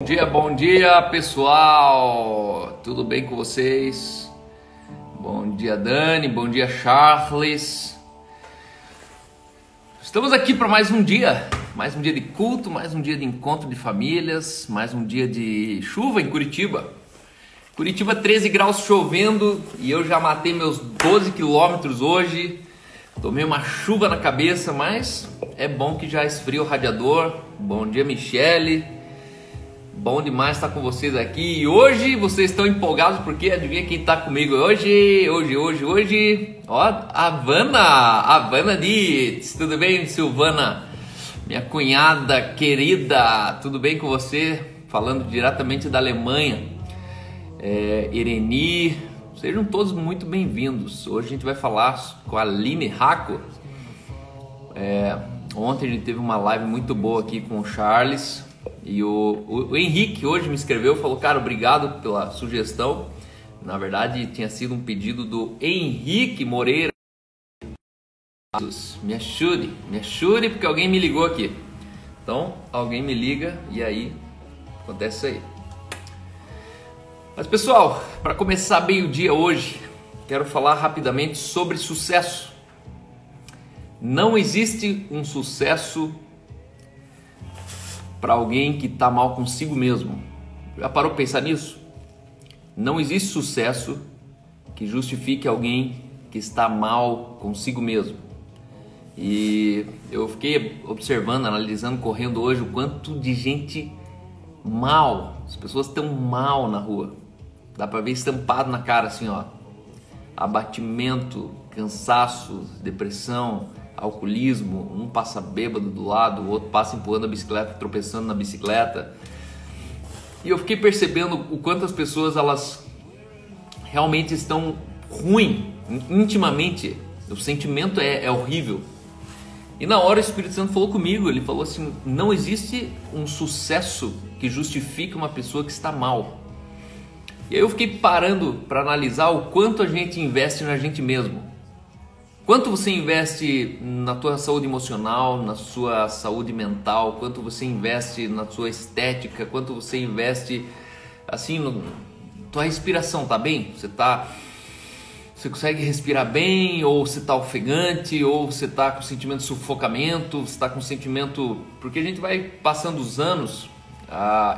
Bom dia pessoal, tudo bem com vocês? Bom dia Dani, bom dia Charles. Estamos aqui para mais um dia de culto, mais um dia de encontro de famílias, mais um dia de chuva em Curitiba. Curitiba 13 graus chovendo e eu já matei meus 12 quilômetros hoje. Tomei uma chuva na cabeça, mas é bom que já esfria o radiador. Bom dia Michele. Bom demais estar com vocês aqui. E hoje vocês estão empolgados porque adivinha quem está comigo hoje? Ó, a Vanna Dietz. Tudo bem, Silvana? Minha cunhada querida, tudo bem com você? Falando diretamente da Alemanha. Ireni, sejam todos muito bem-vindos. Hoje a gente vai falar com a Aline Racco. Ontem a gente teve uma live muito boa aqui com o Charles. E o Henrique hoje me escreveu, falou, cara, obrigado pela sugestão. Na verdade, tinha sido um pedido do Henrique Moreira. Me ajude, porque alguém me ligou aqui. Então, alguém me liga e aí acontece isso aí. Mas pessoal, para começar bem o dia hoje, quero falar rapidamente sobre sucesso. Não existe um sucesso para alguém que está mal consigo mesmo. Já parou para pensar nisso? Não existe sucesso que justifique alguém que está mal consigo mesmo. E eu fiquei observando, analisando, correndo hoje o quanto de gente mal, as pessoas estão mal na rua. Dá para ver estampado na cara assim, ó. Abatimento, cansaço, depressão, alcoolismo, um passa bêbado do lado, o outro passa empurrando a bicicleta, tropeçando na bicicleta. E eu fiquei percebendo o quanto as pessoas elas realmente estão ruim, intimamente. O sentimento é horrível. E na hora o Espírito Santo falou comigo, ele falou assim, não existe um sucesso que justifique uma pessoa que está mal. E aí eu fiquei parando para analisar o quanto a gente investe na gente mesmo. Quanto você investe na tua saúde emocional, na sua saúde mental, quanto você investe na sua estética, quanto você investe assim tua respiração, tá bem? Você consegue respirar bem, ou você tá ofegante, ou você tá com sentimento de sufocamento, você tá com sentimento, porque a gente vai passando os anos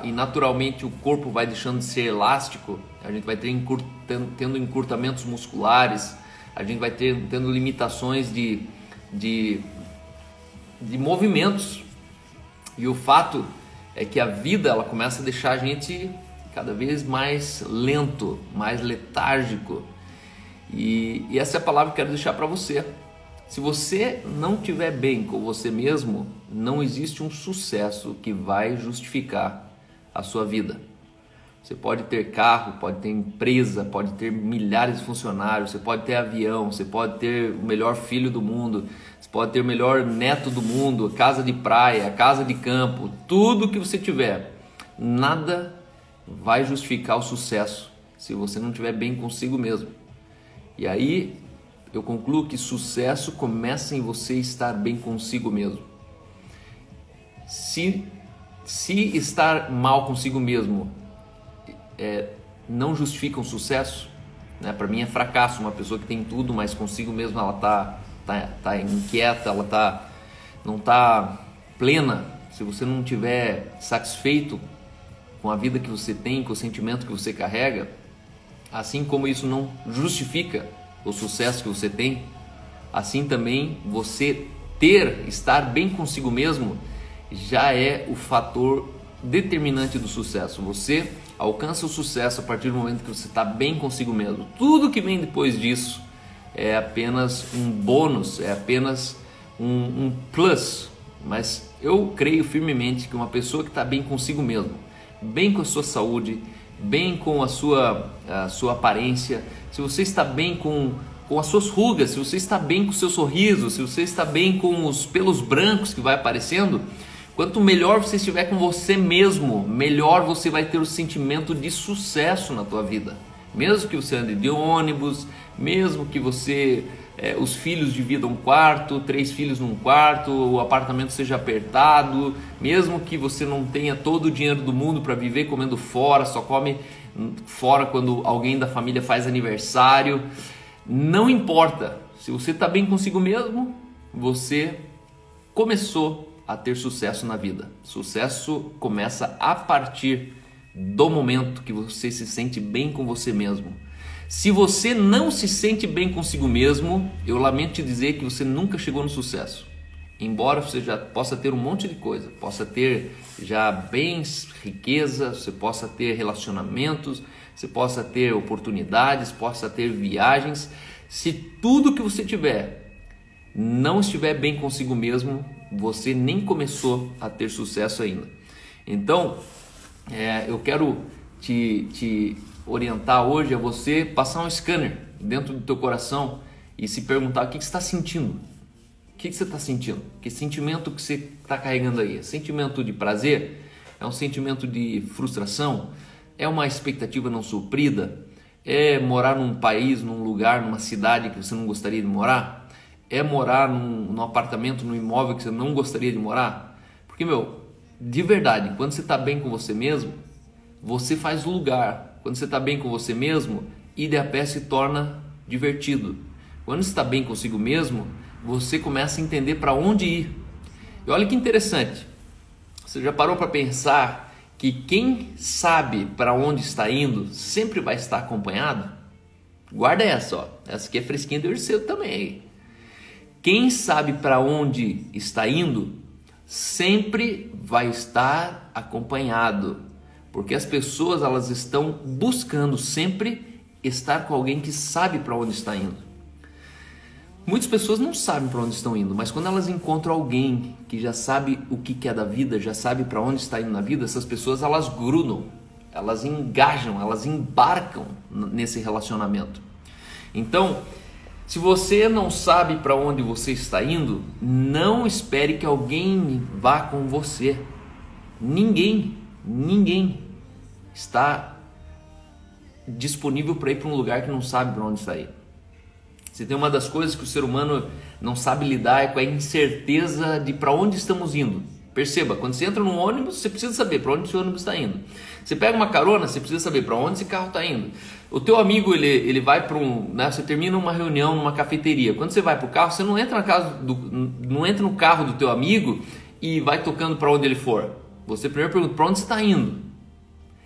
e naturalmente o corpo vai deixando de ser elástico, a gente vai tendo encurtamentos musculares. A gente vai tendo limitações de movimentos. E o fato é que a vida ela começa a deixar a gente cada vez mais lento, mais letárgico. E essa é a palavra que eu quero deixar para você. Se você não estiver bem com você mesmo, não existe um sucesso que vai justificar a sua vida. Você pode ter carro, pode ter empresa, pode ter milhares de funcionários, você pode ter avião, você pode ter o melhor filho do mundo, você pode ter o melhor neto do mundo, casa de praia, casa de campo, tudo que você tiver. Nada vai justificar o sucesso se você não estiver bem consigo mesmo. E aí eu concluo que sucesso começa em você estar bem consigo mesmo. Se estar mal consigo mesmo não justifica um sucesso, né? Para mim é fracasso uma pessoa que tem tudo, mas consigo mesmo ela tá inquieta, ela não tá plena. Se você não estiver satisfeito com a vida que você tem, com o sentimento que você carrega, assim como isso não justifica o sucesso que você tem, assim também você estar bem consigo mesmo já é o fator determinante do sucesso. Você alcança o sucesso a partir do momento que você está bem consigo mesmo. Tudo que vem depois disso é apenas um bônus, é apenas um plus. Mas eu creio firmemente que uma pessoa que está bem consigo mesmo, bem com a sua saúde, bem com a sua aparência, se você está bem com as suas rugas, se você está bem com o seu sorriso, se você está bem com os pelos brancos que vai aparecendo, quanto melhor você estiver com você mesmo, melhor você vai ter o sentimento de sucesso na tua vida. Mesmo que você ande de ônibus, mesmo que você, os filhos dividam um quarto, 3 filhos num quarto, o apartamento seja apertado, mesmo que você não tenha todo o dinheiro do mundo para viver comendo fora, só come fora quando alguém da família faz aniversário, não importa. Se você está bem consigo mesmo, você começou a ter sucesso na vida. Sucesso começa a partir do momento que você se sente bem com você mesmo. Se você não se sente bem consigo mesmo, eu lamento te dizer que você nunca chegou no sucesso. Embora você já possa ter um monte de coisa, possa ter já bens, riqueza, você possa ter relacionamentos, você possa ter oportunidades, possa ter viagens, se tudo que você tiver não estiver bem consigo mesmo, você nem começou a ter sucesso ainda. Então, eu quero te orientar hoje a você passar um scanner dentro do teu coração e se perguntar o que você está sentindo. O que você está sentindo? Que sentimento que você está carregando aí? É sentimento de prazer? É um sentimento de frustração? É uma expectativa não suprida? É morar num país, num lugar, numa cidade que você não gostaria de morar? É morar num apartamento, num imóvel que você não gostaria de morar? Porque, de verdade, quando você está bem com você mesmo, você faz lugar. Quando você está bem com você mesmo, ir a pé se torna divertido. Quando você está bem consigo mesmo, você começa a entender para onde ir. E olha que interessante, você já parou para pensar que quem sabe para onde está indo sempre vai estar acompanhado? Guarda essa, ó. Essa aqui é fresquinha de hoje cedo também. Quem sabe para onde está indo sempre vai estar acompanhado, porque as pessoas elas estão buscando sempre estar com alguém que sabe para onde está indo. Muitas pessoas não sabem para onde estão indo, mas quando elas encontram alguém que já sabe o que é da vida, já sabe para onde está indo na vida, essas pessoas elas grudam, elas engajam, elas embarcam nesse relacionamento. Então, se você não sabe para onde você está indo, não espere que alguém vá com você. Ninguém está disponível para ir para um lugar que não sabe para onde está indo. Se tem uma das coisas que o ser humano não sabe lidar é com a incerteza de para onde estamos indo. Perceba, quando você entra num ônibus, você precisa saber para onde esse ônibus está indo. Você pega uma carona, você precisa saber para onde esse carro está indo. O teu amigo, ele vai para você termina uma reunião numa cafeteria. Quando você vai para o carro, você não entra não entra no carro do teu amigo e vai tocando para onde ele for. Você primeiro pergunta para onde você está indo.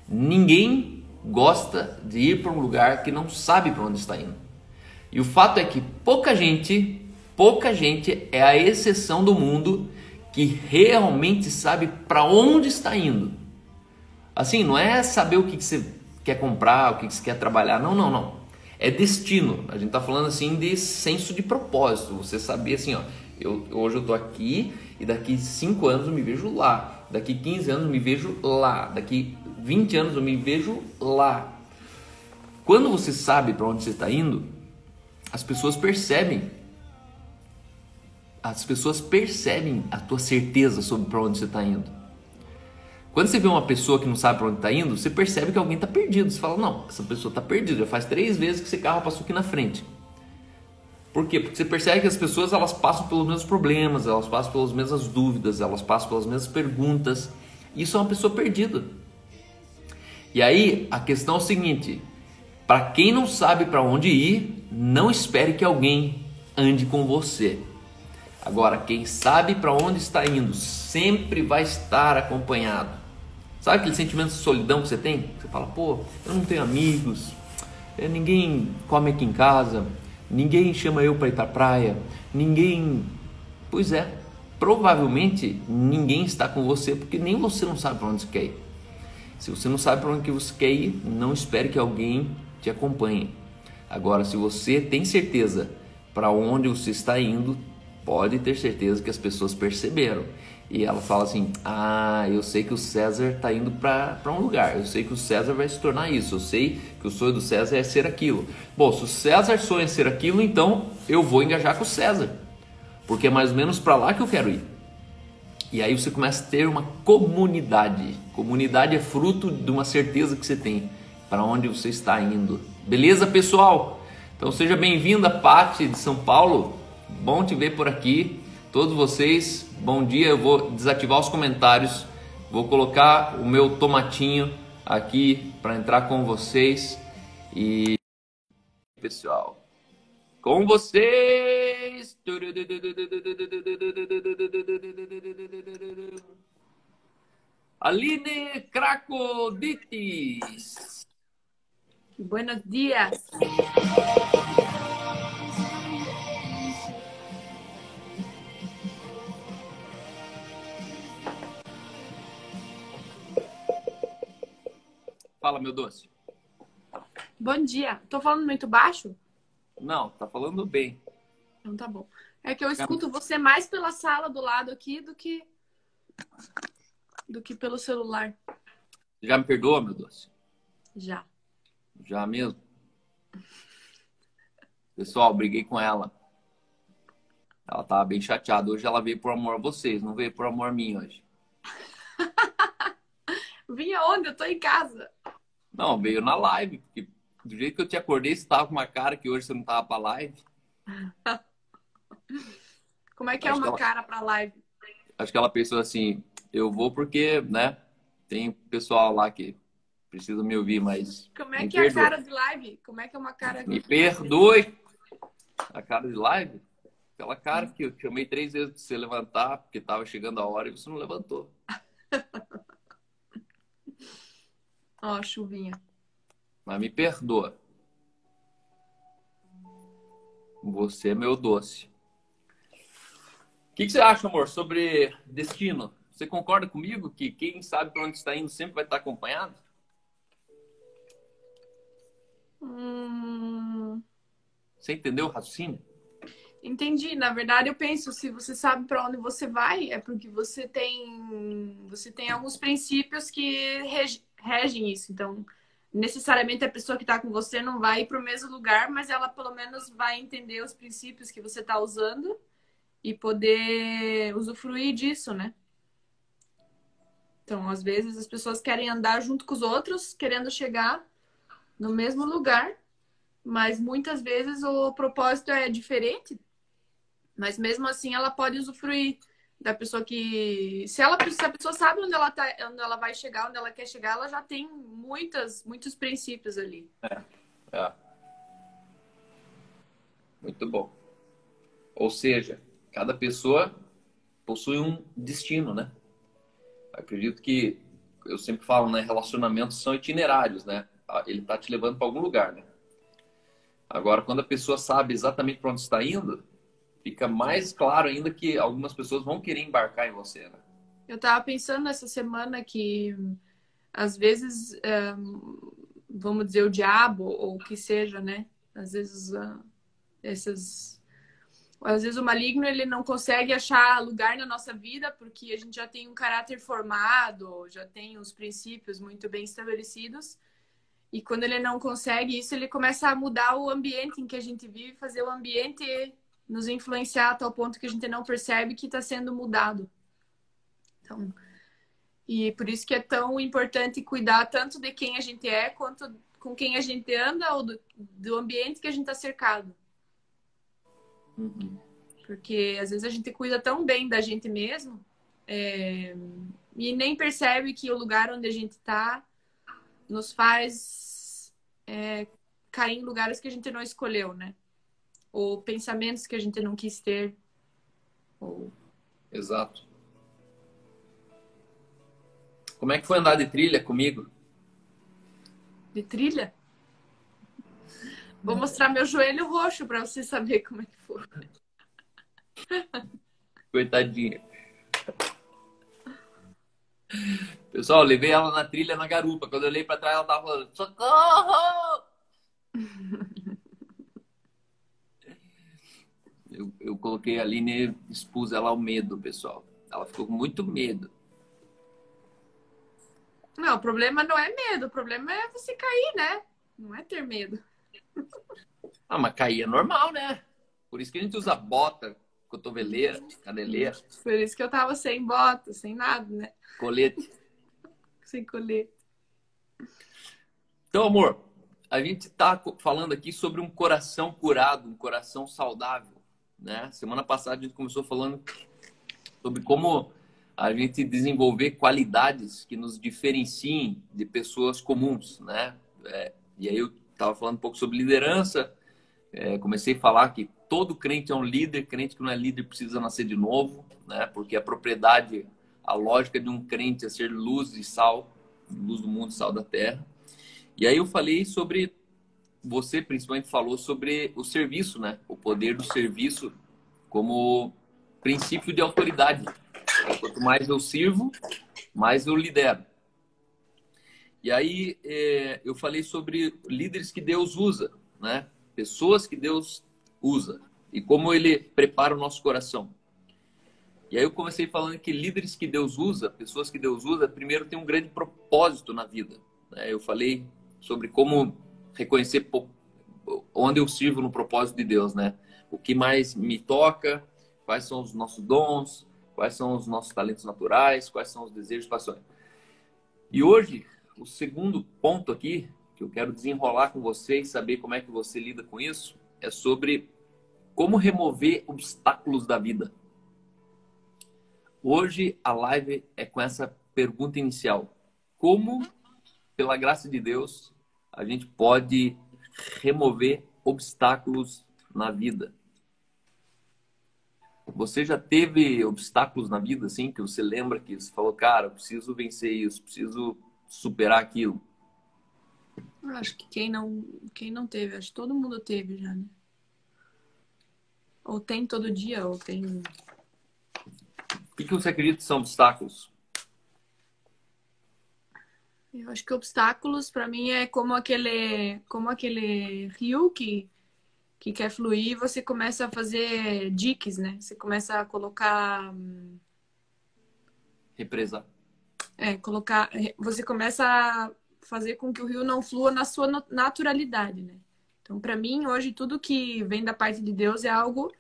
Ninguém gosta de ir para um lugar que não sabe para onde está indo. E o fato é que pouca gente é a exceção do mundo que realmente sabe para onde está indo. Assim, não é saber o que você quer comprar, o que você quer trabalhar, não. É destino. A gente está falando assim de senso de propósito. Você saber assim, hoje eu estou aqui e daqui 5 anos eu me vejo lá. Daqui 15 anos eu me vejo lá. Daqui 20 anos eu me vejo lá. Quando você sabe para onde você está indo, as pessoas percebem a tua certeza sobre para onde você está indo. Quando você vê uma pessoa que não sabe para onde está indo, você percebe que alguém está perdido. Você fala, não, essa pessoa está perdida, já faz 3 vezes que esse carro passou aqui na frente. Por quê? Porque você percebe que as pessoas elas passam pelos mesmos problemas, elas passam pelas mesmas dúvidas, elas passam pelas mesmas perguntas. Isso é uma pessoa perdida. E aí a questão é o seguinte, para quem não sabe para onde ir, não espere que alguém ande com você. Agora, quem sabe para onde está indo, sempre vai estar acompanhado. Sabe aquele sentimento de solidão que você tem? Você fala, pô, eu não tenho amigos, ninguém come aqui em casa, ninguém chama eu para ir para a praia, ninguém... Pois é, provavelmente ninguém está com você, porque nem você não sabe para onde você quer ir. Se você não sabe para onde você quer ir, não espere que alguém te acompanhe. Agora, se você tem certeza para onde você está indo, pode ter certeza que as pessoas perceberam. E ela fala assim, eu sei que o César está indo para um lugar, eu sei que o César vai se tornar isso, eu sei que o sonho do César é ser aquilo. Bom, se o César sonha em ser aquilo, então eu vou engajar com o César, porque é mais ou menos para lá que eu quero ir. E aí você começa a ter uma comunidade. Comunidade é fruto de uma certeza que você tem. para onde você está indo. Beleza, pessoal? Então seja bem-vinda, Paty de São Paulo. Bom te ver por aqui. Todos vocês, bom dia. Eu vou desativar os comentários. Vou colocar o meu tomatinho aqui para entrar com vocês. E pessoal, com vocês, Aline Cracoditis. Buenos dias. Fala, meu doce. Bom dia. Tô falando muito baixo? Não, tá falando bem. Então tá bom. É que eu escuto você mais pela sala do lado aqui do que pelo celular. Já me perdoa, meu doce? Já. Já mesmo? Pessoal, briguei com ela. Ela tava bem chateada. Hoje ela veio por amor a vocês, não veio por amor a mim hoje. Vinha onde? Eu tô em casa. Não, veio na live, porque do jeito que eu te acordei, você tava com uma cara que hoje você não tava pra live. Como é que é uma cara pra live? Acho que ela pensou assim, eu vou porque, né, tem pessoal lá que precisa me ouvir, mas... Como é que é a cara de live? Como é que é uma cara... Me perdoe. A cara de live? Aquela cara que eu te chamei 3 vezes pra você levantar, porque tava chegando a hora e você não levantou. Ó, chuvinha. Mas me perdoa. Você é meu doce. O que você acha, amor, sobre destino? Você concorda comigo que quem sabe para onde está indo sempre vai estar acompanhado? Você entendeu o raciocínio? Entendi. Na verdade, eu penso, se você sabe para onde você vai, é porque você tem alguns princípios que regem isso. Então, necessariamente a pessoa que está com você não vai ir para o mesmo lugar, mas ela pelo menos vai entender os princípios que você está usando e poder usufruir disso, né? Então, às vezes as pessoas querem andar junto com os outros, querendo chegar no mesmo lugar, mas muitas vezes o propósito é diferente. Mas mesmo assim ela pode usufruir da pessoa que... Se a pessoa sabe onde ela tá, onde ela vai chegar, onde ela quer chegar, ela já tem muitos princípios ali. É. Muito bom. Ou seja, cada pessoa possui um destino, né? Acredito que, eu sempre falo, né? Relacionamentos são itinerários, né? Ele tá te levando para algum lugar, né? Agora, quando a pessoa sabe exatamente para onde está indo, fica mais claro ainda que algumas pessoas vão querer embarcar em você, né? Eu tava pensando essa semana que, às vezes, vamos dizer, o diabo, ou o que seja, né? Às vezes, às vezes o maligno, ele não consegue achar lugar na nossa vida porque a gente já tem um caráter formado, já tem os princípios muito bem estabelecidos. E quando ele não consegue isso, ele começa a mudar o ambiente em que a gente vive, fazer o ambiente nos influenciar a tal ponto que a gente não percebe que está sendo mudado. Então, e por isso que é tão importante cuidar tanto de quem a gente é, quanto com quem a gente anda, ou do ambiente que a gente está cercado. Porque às vezes a gente cuida tão bem da gente mesmo, e nem percebe que o lugar onde a gente está nos faz cair em lugares que a gente não escolheu, né? Ou pensamentos que a gente não quis ter. Exato. Como é que foi andar de trilha comigo? De trilha? Vou mostrar meu joelho roxo para você saber como é que foi. Coitadinha. Pessoal, eu levei ela na trilha na garupa. Quando eu olhei pra trás, ela tava falando: socorro! Eu coloquei ali e expus ela ao medo, pessoal. Ela ficou com muito medo. Não, o problema não é medo, o problema é você cair, né? Não é ter medo. Ah, mas cair é normal, né? Por isso que a gente usa bota, cotoveleira, caneleira. Por isso que eu tava sem bota, sem nada, né? Colete. Sem colete. Então, amor, a gente está falando aqui sobre um coração curado, um coração saudável, né? Semana passada a gente começou falando sobre como a gente desenvolver qualidades que nos diferenciem de pessoas comuns, né? E aí eu estava falando um pouco sobre liderança, comecei a falar que todo crente é um líder, crente que não é líder precisa nascer de novo, né? Porque a propriedade, a lógica de um crente é ser luz e sal, luz do mundo, sal da terra. E aí eu falei sobre, você principalmente falou sobre o serviço, né? O poder do serviço como princípio de autoridade. Quanto mais eu sirvo, mais eu lidero. E aí eu falei sobre líderes que Deus usa, né? Pessoas que Deus usa e como ele prepara o nosso coração. E aí eu comecei falando que líderes que Deus usa, pessoas que Deus usa, primeiro tem um grande propósito na vida, né? Eu falei sobre como reconhecer onde eu sirvo no propósito de Deus, né? O que mais me toca, quais são os nossos dons, quais são os nossos talentos naturais, quais são os desejos, paixões. E hoje, o segundo ponto aqui, que eu quero desenrolar com você e saber como é que você lida com isso, é sobre como remover obstáculos da vida. Hoje, a live é com essa pergunta inicial. Como, pela graça de Deus, a gente pode remover obstáculos na vida? Você já teve obstáculos na vida, assim, que você lembra que você falou, cara, eu preciso vencer isso, preciso superar aquilo? Eu acho que quem não teve, acho que todo mundo teve já, né? Ou tem todo dia, ou tem... O que você acredita que são obstáculos? Eu acho que obstáculos, para mim, é como aquele rio que quer fluir, você começa a fazer diques, né? Você começa a colocar... Represar. Você começa a fazer com que o rio não flua na sua naturalidade, né? Então, para mim, hoje, tudo que vem da parte de Deus é algo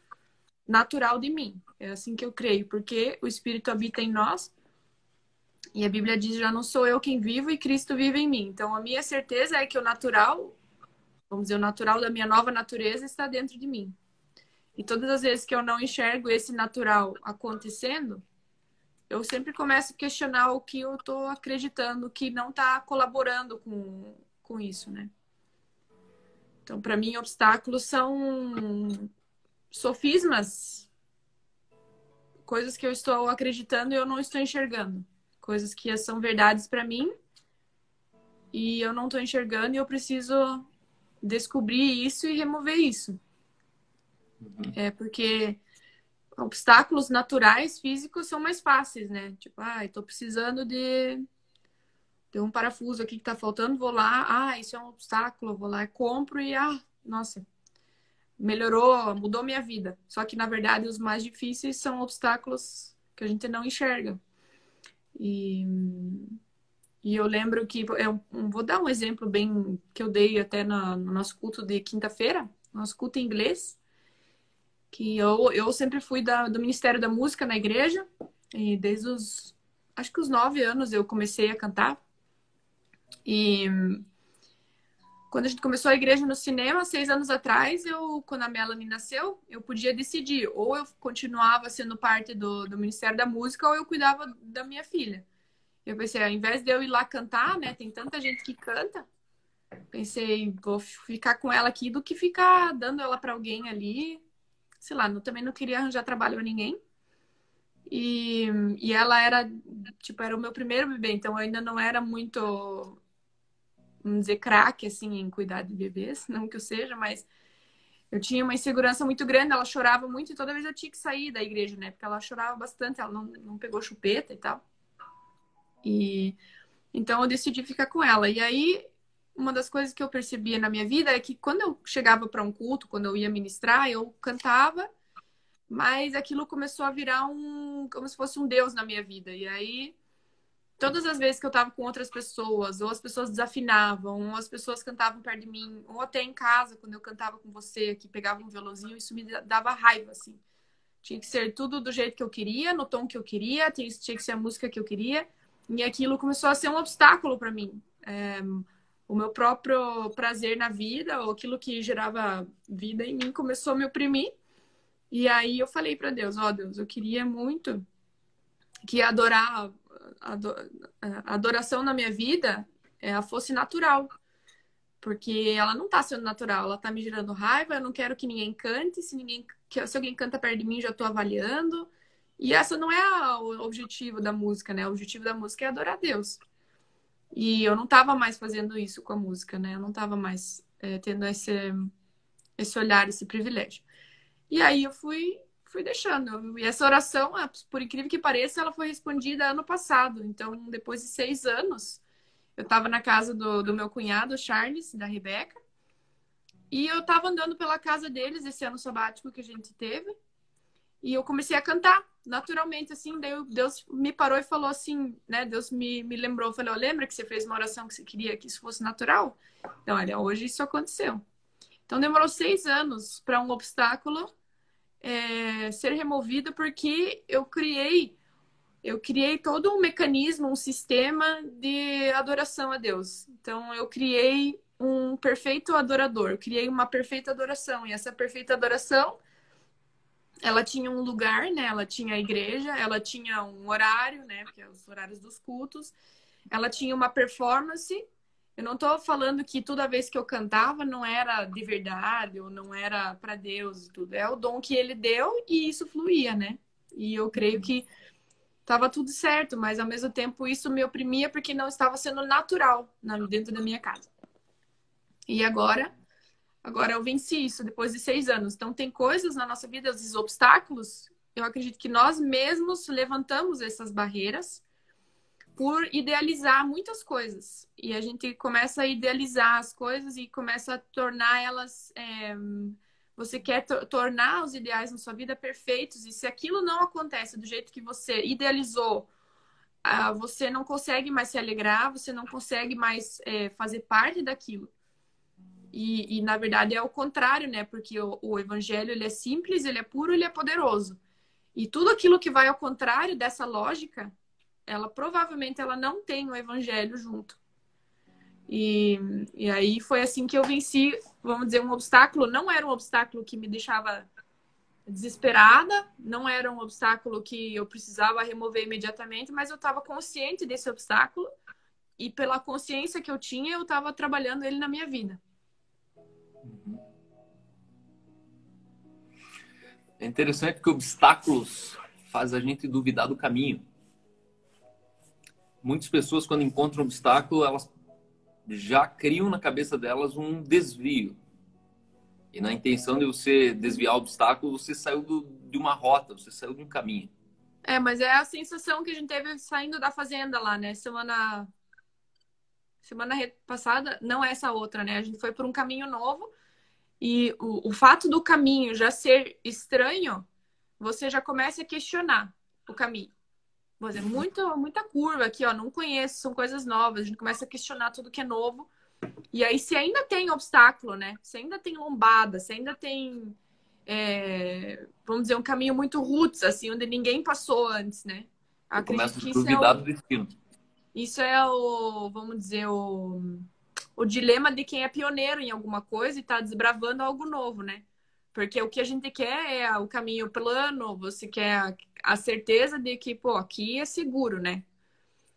natural de mim. É assim que eu creio, porque o Espírito habita em nós e a Bíblia diz, já não sou eu quem vivo e Cristo vive em mim. Então, a minha certeza é que o natural, vamos dizer, o natural da minha nova natureza está dentro de mim. E todas as vezes que eu não enxergo esse natural acontecendo, eu sempre começo a questionar o que eu estou acreditando que não está colaborando com isso, né? Então, para mim, obstáculos são sofismas, coisas que eu estou acreditando e eu não estou enxergando. Coisas que são verdades para mim e eu não estou enxergando e eu preciso descobrir isso e remover isso. Porque obstáculos naturais, físicos, são mais fáceis, né? Tipo, estou precisando de um parafuso aqui que tá faltando, vou lá, isso é um obstáculo, vou lá, compro e, nossa, melhorou, mudou minha vida. Só que, na verdade, os mais difíceis são obstáculos que a gente não enxerga. E eu lembro que, eu vou dar um exemplo bem que eu dei até no nosso culto de quinta-feira, nosso culto em inglês, que eu sempre fui do Ministério da Música na igreja, e desde acho que os 9 anos eu comecei a cantar. E quando a gente começou a igreja no cinema, 6 anos atrás, quando a Melanie nasceu, eu podia decidir, ou eu continuava sendo parte do Ministério da Música, ou eu cuidava da minha filha. Eu pensei, ao invés de eu ir lá cantar, né, tem tanta gente que canta, pensei, vou ficar com ela aqui do que ficar dando ela para alguém ali. Sei lá, também não queria arranjar trabalho para ninguém. E ela era o meu primeiro bebê, então eu ainda não era muito, vamos dizer, craque, assim, em cuidar de bebês, não que eu seja, mas eu tinha uma insegurança muito grande, ela chorava muito e toda vez eu tinha que sair da igreja, né? Porque ela chorava bastante, ela não pegou chupeta e tal. E então eu decidi ficar com ela. E aí, uma das coisas que eu percebia na minha vida é que quando eu chegava para um culto, quando eu ia ministrar, eu cantava, mas aquilo começou a virar como se fosse um Deus na minha vida. E aí, todas as vezes que eu estava com outras pessoas, ou as pessoas desafinavam, ou as pessoas cantavam perto de mim, ou até em casa, quando eu cantava com você, que pegava um violãozinho, isso me dava raiva, assim. Tinha que ser tudo do jeito que eu queria, no tom que eu queria, tinha que ser a música que eu queria. E aquilo começou a ser um obstáculo para mim. o meu próprio prazer na vida, ou aquilo que gerava vida em mim, começou a me oprimir. E aí eu falei para Deus, ó Deus, eu queria muito que a adoração na minha vida fosse natural. Porque ela não tá sendo natural, ela tá me gerando raiva, eu não quero que ninguém cante, se alguém canta perto de mim, já tô avaliando. E essa não é o objetivo da música, né? O objetivo da música é adorar a Deus. E eu não tava mais fazendo isso com a música, né? Eu não tava mais tendo esse olhar, esse privilégio. E aí eu fui deixando. E essa oração, por incrível que pareça, ela foi respondida ano passado. Então, depois de 6 anos, eu estava na casa do meu cunhado, Charles, da Rebeca, e eu estava andando pela casa deles esse ano sabático que a gente teve, e eu comecei a cantar, naturalmente, assim, daí Deus me parou e falou assim, né, Deus me lembrou, falou, oh, lembra que você fez uma oração que você queria que isso fosse natural? Então, olha, hoje isso aconteceu. Então, demorou 6 anos para um obstáculo ser removido, porque eu criei todo um mecanismo, um sistema de adoração a Deus. Então, eu criei um perfeito adorador, eu criei uma perfeita adoração. E essa perfeita adoração, ela tinha um lugar, né? Ela tinha a igreja, ela tinha um horário, né? Porque é os horários dos cultos. Ela tinha uma performance. Eu não estou falando que toda vez que eu cantava não era de verdade ou não era para Deus e tudo. É o dom que ele deu e isso fluía, né? E eu creio que tava tudo certo, mas ao mesmo tempo isso me oprimia porque não estava sendo natural dentro da minha casa. E agora eu venci isso depois de 6 anos. Então tem coisas na nossa vida, esses obstáculos, eu acredito que nós mesmos levantamos essas barreiras por idealizar muitas coisas. E a gente começa a idealizar as coisas e começa a tornar elas... Você quer tornar os ideais na sua vida perfeitos, e se aquilo não acontece do jeito que você idealizou, você não consegue mais se alegrar, você não consegue mais fazer parte daquilo. E na verdade é o contrário, né? Porque o evangelho, ele é simples, ele é puro, ele é poderoso. E tudo aquilo que vai ao contrário dessa lógica, provavelmente ela não tem o evangelho junto. E aí foi assim que eu venci, vamos dizer, um obstáculo. Não era um obstáculo que me deixava desesperada, não era um obstáculo que eu precisava remover imediatamente, mas eu estava consciente desse obstáculo e pela consciência que eu tinha, eu estava trabalhando ele na minha vida. É interessante que obstáculos fazem a gente duvidar do caminho. Muitas pessoas, quando encontram um obstáculo, elas já criam na cabeça delas um desvio. E na intenção de você desviar o obstáculo, você saiu de uma rota, você saiu de um caminho. Mas é a sensação que a gente teve saindo da fazenda lá, né? Semana passada, não é essa outra, né? A gente foi por um caminho novo e o fato do caminho já ser estranho, você já começa a questionar o caminho. Mas é muita curva aqui, ó, não conheço, são coisas novas, a gente começa a questionar tudo que é novo. E aí, se ainda tem obstáculo, né? Se ainda tem lombada, se ainda tem, vamos dizer, um caminho muito roots, assim, onde ninguém passou antes, né? Eu começo a duvidar do destino. Isso é vamos dizer, o dilema de quem é pioneiro em alguma coisa e está desbravando algo novo, né? Porque o que a gente quer é o caminho plano, você quer a certeza de que, pô, aqui é seguro, né?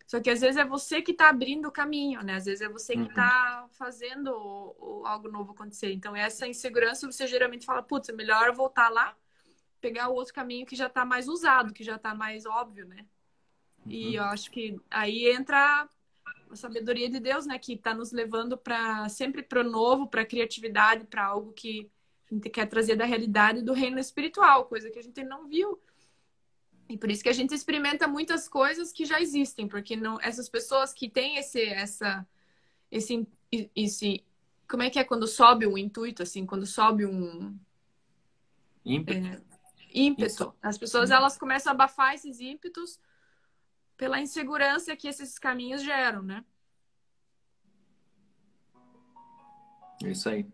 Só que às vezes é você que está abrindo o caminho, né? Às vezes é você que está fazendo algo novo acontecer. Então, essa insegurança, você geralmente fala, putz, é melhor eu voltar lá, pegar o outro caminho que já está mais usado, que já está mais óbvio, né? E eu acho que aí entra a sabedoria de Deus, né? Que está nos levando sempre para o novo, para a criatividade, para algo que a gente quer trazer da realidade do reino espiritual, coisa que a gente não viu. E por isso que a gente experimenta muitas coisas que já existem, porque não, essas pessoas que têm esse como é que é quando sobe um intuito, assim, quando sobe um ímpeto. As pessoas, elas começam a abafar esses ímpetos pela insegurança que esses caminhos geram, né? É isso aí.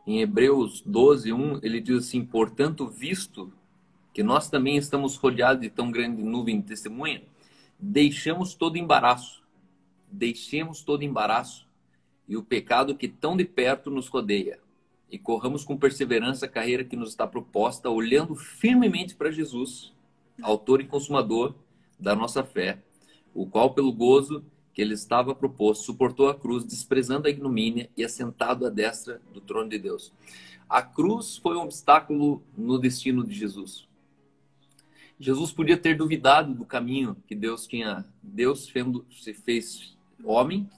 Em Hebreus 12:1, ele diz assim: portanto, visto que nós também estamos rodeados de tão grande nuvem de testemunha, deixemos todo embaraço e o pecado que tão de perto nos rodeia. E corramos com perseverança a carreira que nos está proposta, olhando firmemente para Jesus, autor e consumador da nossa fé, o qual, pelo gozo que ele estava proposto, suportou a cruz, desprezando a ignomínia e assentado à destra do trono de Deus. A cruz foi um obstáculo no destino de Jesus. Jesus podia ter duvidado do caminho que Deus tinha. Deus se fez homem,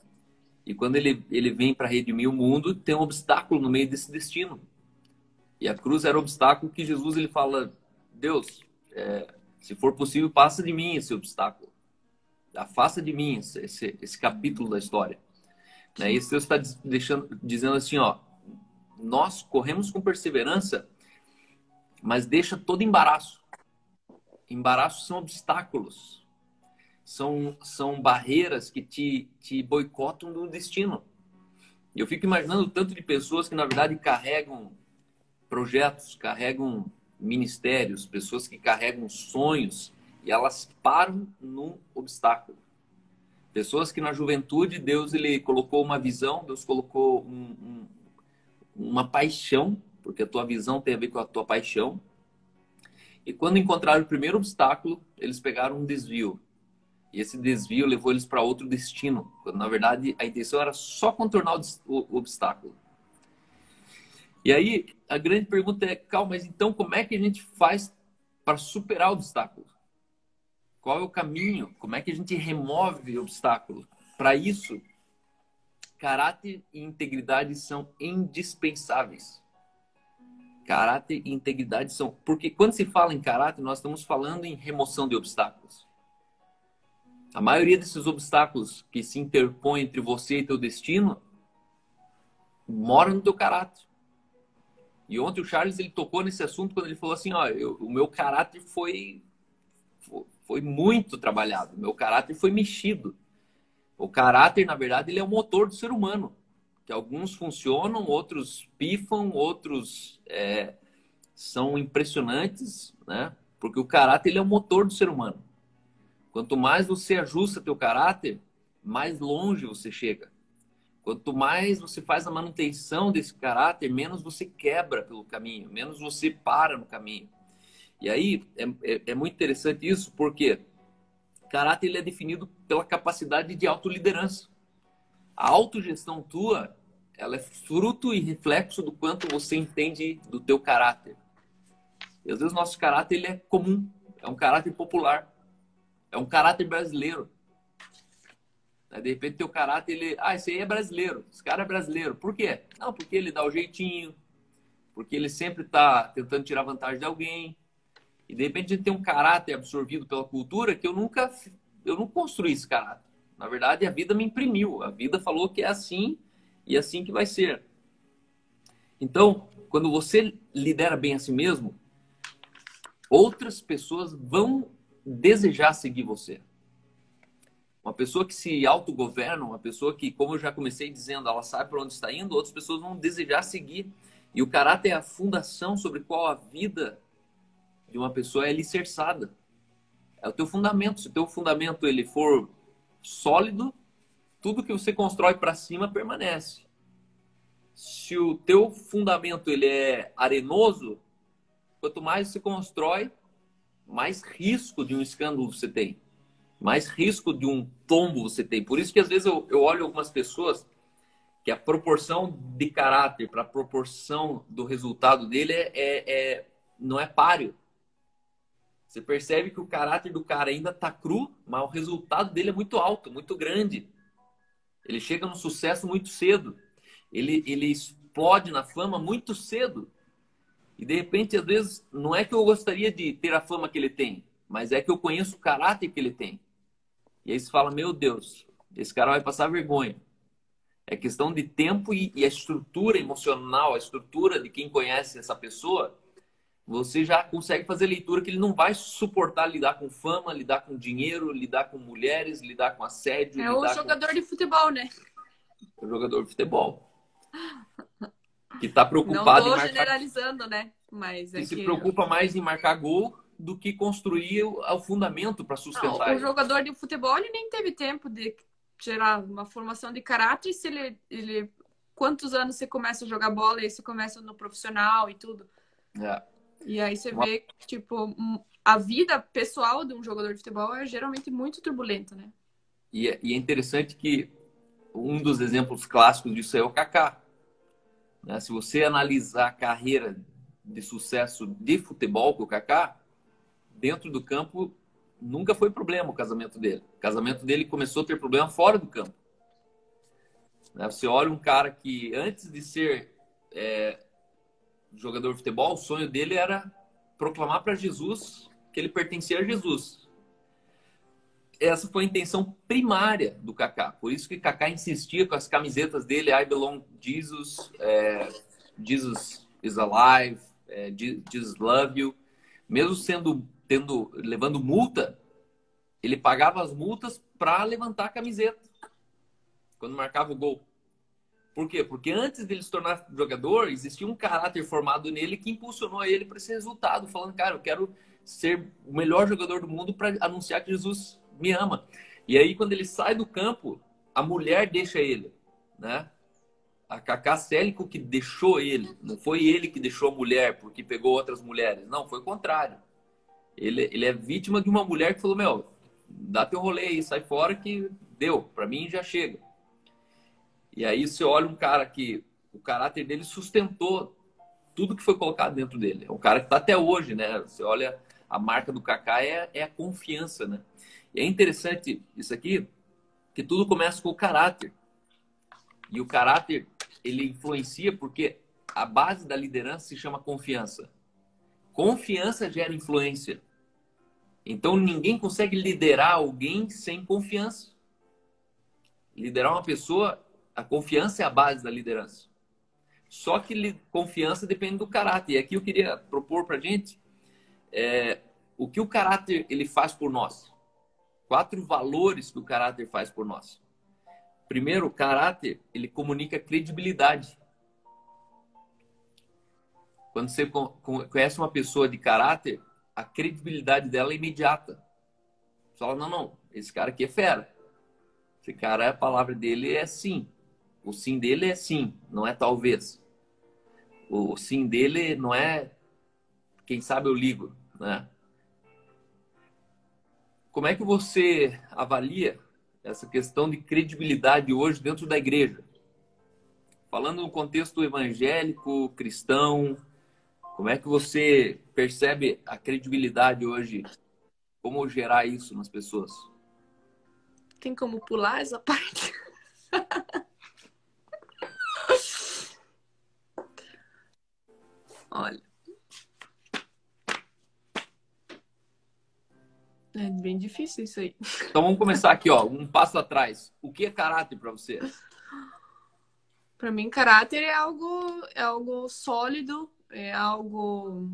e quando ele vem para redimir o mundo, tem um obstáculo no meio desse destino. E a cruz era o obstáculo que Jesus ele fala: Deus, se for possível, passa de mim esse obstáculo. Afasta de mim esse capítulo da história. Né? Esse Deus está dizendo assim, ó, nós corremos com perseverança, mas deixa todo embaraço. Embaraços são obstáculos. São barreiras que te boicotam do destino. E eu fico imaginando o tanto de pessoas que, na verdade, carregam projetos, carregam ministérios, pessoas que carregam sonhos, e elas param num obstáculo. Pessoas que na juventude Deus ele colocou uma visão, Deus colocou uma paixão, porque a tua visão tem a ver com a tua paixão. E quando encontraram o primeiro obstáculo, eles pegaram um desvio. E esse desvio levou eles para outro destino, quando na verdade a intenção era só contornar o obstáculo. E aí a grande pergunta é, calma, mas então como é que a gente faz para superar o obstáculo? Qual é o caminho? Como é que a gente remove o obstáculo? Para isso, caráter e integridade são indispensáveis. Caráter e integridade são... Porque quando se fala em caráter, nós estamos falando em remoção de obstáculos. A maioria desses obstáculos que se interpõem entre você e teu destino moram no teu caráter. E ontem o Charles ele tocou nesse assunto quando ele falou assim, ó, o meu caráter foi muito trabalhado, o meu caráter foi mexido. O caráter, na verdade, ele é o motor do ser humano. Que alguns funcionam, outros pifam, outros são impressionantes, né? Porque o caráter ele é o motor do ser humano. Quanto mais você ajusta teu caráter, mais longe você chega. Quanto mais você faz a manutenção desse caráter, menos você quebra pelo caminho, menos você para no caminho. E aí é muito interessante isso, porque caráter ele é definido pela capacidade de autoliderança. A autogestão tua, ela é fruto e reflexo do quanto você entende do teu caráter. E às vezes o nosso caráter ele é comum, é um caráter popular. É um caráter brasileiro. De repente, teu caráter, ele... Ah, esse aí é brasileiro. Esse cara é brasileiro. Por quê? Não, porque ele dá o jeitinho. Porque ele sempre está tentando tirar vantagem de alguém. E, de repente, a gente tem um caráter absorvido pela cultura que eu não construí esse caráter. Na verdade, a vida me imprimiu. A vida falou que é assim e é assim que vai ser. Então, quando você lidera bem a si mesmo, outras pessoas vão desejar seguir você. Uma pessoa que se autogoverna, uma pessoa que, como eu já comecei dizendo, ela sabe para onde está indo, outras pessoas vão desejar seguir. E o caráter é a fundação sobre qual a vida de uma pessoa é alicerçada. É o teu fundamento. Se o teu fundamento ele for sólido, tudo que você constrói para cima permanece. Se o teu fundamento ele é arenoso, quanto mais você constrói, mais risco de um escândalo você tem. Mais risco de um tombo você tem. Por isso que às vezes eu olho algumas pessoas que a proporção de caráter para a proporção do resultado dele não é páreo. Você percebe que o caráter do cara ainda está cru, mas o resultado dele é muito alto, muito grande. Ele chega no sucesso muito cedo. Ele explode na fama muito cedo. E de repente, às vezes, não é que eu gostaria de ter a fama que ele tem, mas é que eu conheço o caráter que ele tem. E aí você fala, meu Deus, esse cara vai passar vergonha. É questão de tempo e a estrutura emocional, a estrutura de quem conhece essa pessoa, você já consegue fazer leitura que ele não vai suportar lidar com fama, lidar com dinheiro, lidar com mulheres, lidar com assédio. É o jogador de futebol, né? O jogador de futebol. Que está preocupado não em tô marcar... generalizando, né? Mas que se preocupa mais em marcar gol do que construir o fundamento para sustentar. Não, o jogador de futebol ele nem teve tempo de gerar uma formação de caráter se quantos anos você começa a jogar bola e aí você começa no profissional e tudo. É. E aí você vê que, tipo, a vida pessoal de um jogador de futebol é geralmente muito turbulenta, né? E é interessante que um dos exemplos clássicos disso é o Kaká. Né? Se você analisar a carreira de sucesso de futebol com o Kaká, dentro do campo nunca foi problema o casamento dele. O casamento dele começou a ter problema fora do campo. Né? Você olha um cara que antes de ser jogador de futebol, o sonho dele era proclamar para Jesus que ele pertencia a Jesus. Essa foi a intenção primária do Kaká. Por isso que Kaká insistia com as camisetas dele, I belong Jesus, Jesus is alive, Jesus love you. Mesmo levando multa, ele pagava as multas para levantar a camiseta quando marcava o gol. Por quê? Porque antes dele se tornar jogador, existia um caráter formado nele que impulsionou ele para esse resultado, falando, cara, eu quero ser o melhor jogador do mundo para anunciar que Jesus me ama. E aí, quando ele sai do campo, a mulher deixa ele, né? A Cacá Célico que deixou ele. Não foi ele que deixou a mulher porque pegou outras mulheres. Não, foi o contrário. Ele é vítima de uma mulher que falou, meu, dá teu rolê aí, sai fora que deu. Pra mim já chega. E aí você olha um cara que o caráter dele sustentou tudo que foi colocado dentro dele. É um cara que tá até hoje, né? Você olha, a marca do Kaká é a confiança, né? E é interessante isso aqui, que tudo começa com o caráter. E o caráter, ele influencia porque a base da liderança se chama confiança. Confiança gera influência. Então, ninguém consegue liderar alguém sem confiança. Liderar uma pessoa, a confiança é a base da liderança. Só que confiança depende do caráter. E aqui eu queria propor para a gente o que o caráter ele faz por nós. 4 valores que o caráter faz por nós. Primeiro, o caráter, ele comunica credibilidade. Quando você conhece uma pessoa de caráter, a credibilidade dela é imediata. Você fala, não, esse cara aqui é fera. Esse cara, a palavra dele é sim. O sim dele é sim, não é talvez. O sim dele não é quem sabe eu ligo, né? Como é que você avalia essa questão de credibilidade hoje dentro da igreja? Falando no contexto evangélico, cristão, como é que você percebe a credibilidade hoje? Como gerar isso nas pessoas? Tem como pular essa parte? Olha. É bem difícil isso aí. Então vamos começar aqui, ó, um passo atrás. O que é caráter para você? Para mim, caráter é algo sólido, é algo,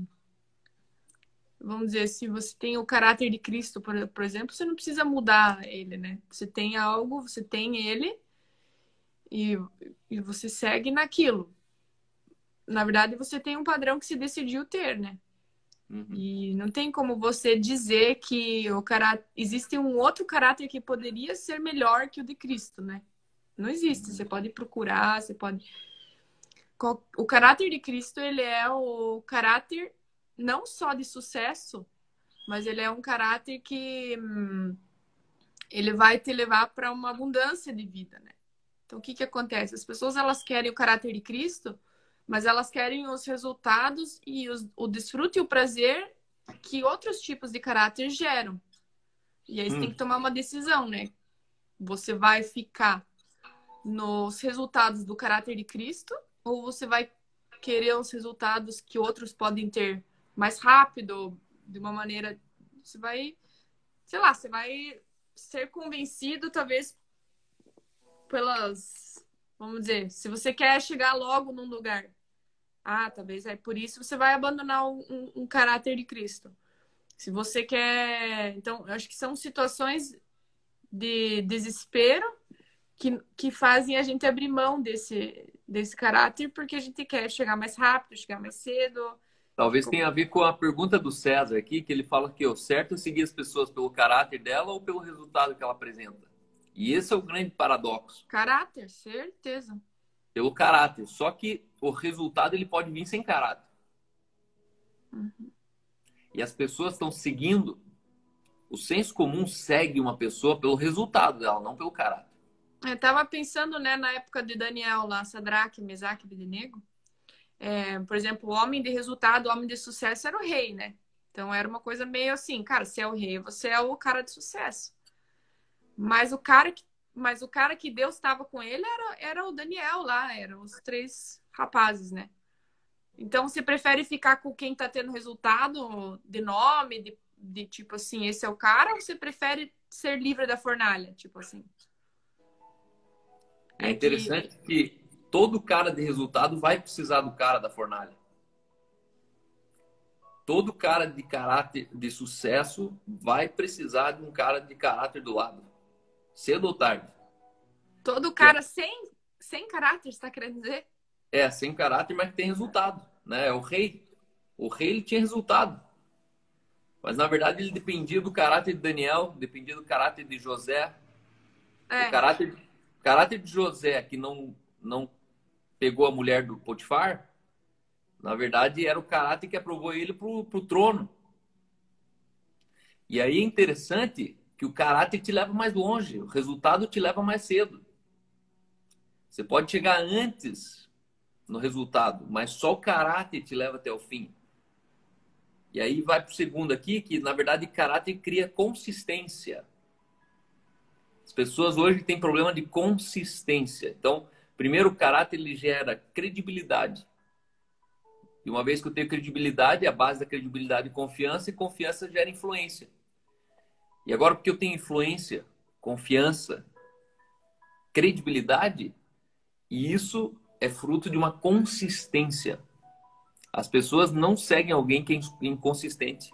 vamos dizer, se você tem o caráter de Cristo, por exemplo, você não precisa mudar ele, né? Você tem algo, você tem ele e você segue naquilo. Na verdade, você tem um padrão que se decidiu ter, né? Uhum. E não tem como você dizer que existe um outro caráter que poderia ser melhor que o de Cristo, né? Não existe. Você pode procurar, você pode... O caráter de Cristo, ele é o caráter não só de sucesso, mas ele é um caráter que ele vai te levar para uma abundância de vida, né? Então, o que acontece? As pessoas, elas querem o caráter de Cristo, mas elas querem os resultados e o desfrute e o prazer que outros tipos de caráter geram. E aí você tem que tomar uma decisão, né? Você vai ficar nos resultados do caráter de Cristo ou você vai querer os resultados que outros podem ter mais rápido, de uma maneira... Você vai, sei lá, você vai ser convencido, talvez, pelas... Vamos dizer, se você quer chegar logo num lugar, talvez é por isso você vai abandonar um caráter de Cristo. Se você quer... Então, eu acho que são situações de desespero que fazem a gente abrir mão desse caráter porque a gente quer chegar mais rápido, chegar mais cedo. Talvez tenha a ver com a pergunta do César aqui, que ele fala que o certo é seguir as pessoas pelo caráter dela ou pelo resultado que ela apresenta. E esse é o grande paradoxo. Caráter, certeza. Pelo caráter. Só que o resultado ele pode vir sem caráter. Uhum. E as pessoas estão seguindo, o senso comum segue uma pessoa pelo resultado dela, não pelo caráter. Eu tava pensando, né, na época de Daniel lá, Sadraque, Mesaque e Abednego. Por exemplo, o homem de resultado, o homem de sucesso era o rei, né? Então era uma coisa meio assim, cara, você é o rei, você é o cara de sucesso. Mas o cara que Deus estava com ele era o Daniel lá, eram os três rapazes, né? Então você prefere ficar com quem tá tendo resultado de nome, de tipo assim, esse é o cara, ou você prefere ser livre da fornalha? Tipo assim. É É que interessante que todo cara de resultado vai precisar do cara da fornalha. Todo cara de caráter de sucesso vai precisar de um cara de caráter do lado. Cedo ou tarde. todo cara sem caráter, você tá querendo dizer? Sem caráter, mas que tem resultado, né? É o rei. O rei ele tinha resultado. Mas na verdade ele dependia do caráter de Daniel, dependia do caráter de José. O É. caráter de José, que não pegou a mulher do Potifar, na verdade era o caráter que aprovou ele pro trono. E aí é interessante que o caráter te leva mais longe, o resultado te leva mais cedo. Você pode chegar antes no resultado, mas só o caráter te leva até o fim. E aí vai para o segundo aqui, que na verdade caráter cria consistência. As pessoas hoje têm problema de consistência. Então, primeiro, o caráter ele gera credibilidade. E uma vez que eu tenho credibilidade, a base da credibilidade é confiança, e confiança gera influência. E agora, porque eu tenho influência, confiança, credibilidade, e isso é fruto de uma consistência. As pessoas não seguem alguém que é inconsistente.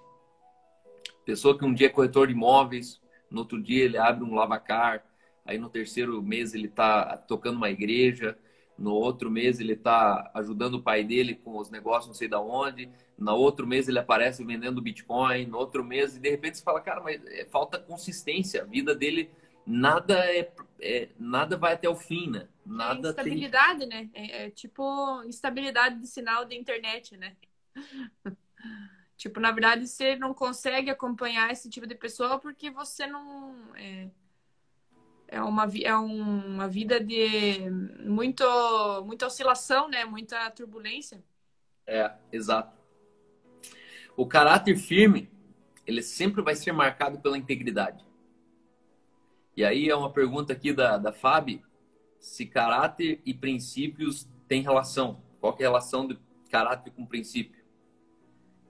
Pessoa que um dia é corretor de imóveis, no outro dia ele abre um lavacar, aí no terceiro mês ele está tocando uma igreja, no outro mês ele está ajudando o pai dele com os negócios não sei da onde, no outro mês ele aparece vendendo Bitcoin, no outro mês, e de repente você fala, cara, mas falta consistência, a vida dele nada nada vai até o fim, né? Nada tem. Instabilidade, né? É tipo instabilidade de sinal de internet, né? Tipo, na verdade, você não consegue acompanhar esse tipo de pessoa porque você não. É uma vida de muita oscilação, né? Muita turbulência. Exato. O caráter firme, ele sempre vai ser marcado pela integridade. E aí é uma pergunta aqui da Fábio, se caráter e princípios têm relação. Qual que é a relação de caráter com princípio?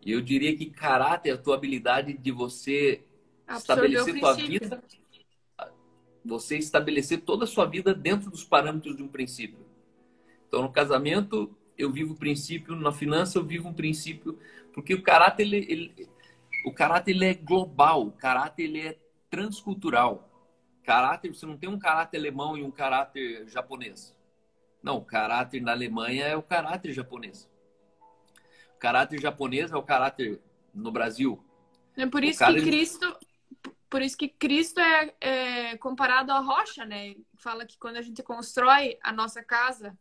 E eu diria que caráter é a tua habilidade de você Absorver o estabelecer tua princípio. vida, você estabelecer toda a sua vida dentro dos parâmetros de um princípio. Então, no casamento, eu vivo o princípio, na finança, eu vivo um princípio, porque o caráter, o caráter ele é global, o caráter ele é transcultural. Caráter, você não tem um caráter alemão e um caráter japonês. Não, o caráter na Alemanha é o caráter japonês. O caráter japonês é o caráter no Brasil. É por O isso cara, que Cristo é comparado à rocha, né? Fala que quando a gente constrói a nossa casa,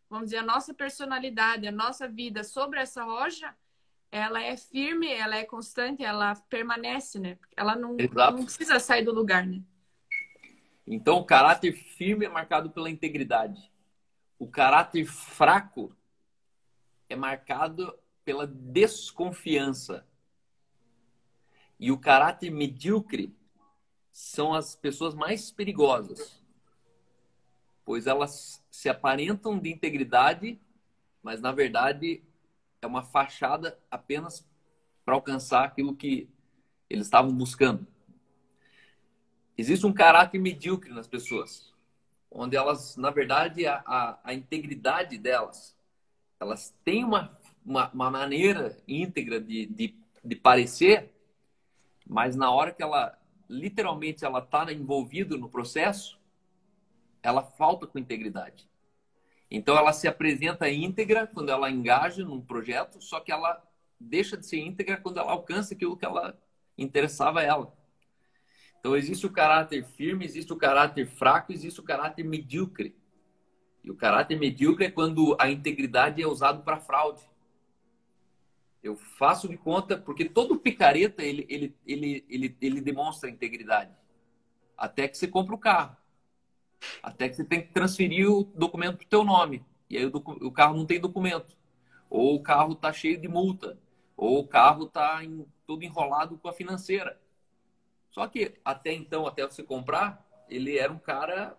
vamos dizer, a nossa personalidade, a nossa vida sobre essa rocha, ela é firme, ela é constante, ela permanece, né? Ela não exato. precisa sair do lugar, né? Então, o caráter firme é marcado pela integridade. O caráter fraco é marcado pela desconfiança. E o caráter medíocre são as pessoas mais perigosas, pois elas se aparentam de integridade, mas na verdade é uma fachada apenas para alcançar aquilo que eles estavam buscando. Existe um caráter medíocre nas pessoas, onde elas, na verdade, a integridade delas, elas têm uma maneira íntegra de parecer, mas na hora que ela, literalmente, ela está envolvida no processo, ela falta com integridade. Então, ela se apresenta íntegra quando ela engaja num projeto, só que ela deixa de ser íntegra quando ela alcança aquilo que ela interessava a ela. Então, existe o caráter firme, existe o caráter fraco, existe o caráter medíocre. E o caráter medíocre é quando a integridade é usado para fraude. Eu faço de conta, porque todo picareta, ele demonstra integridade. Até que você compra o carro. Até que você tem que transferir o documento para o teu nome. E aí o carro não tem documento. Ou o carro está cheio de multa. Ou o carro está todo enrolado com a financeira. Só que até então, até você comprar, ele era um cara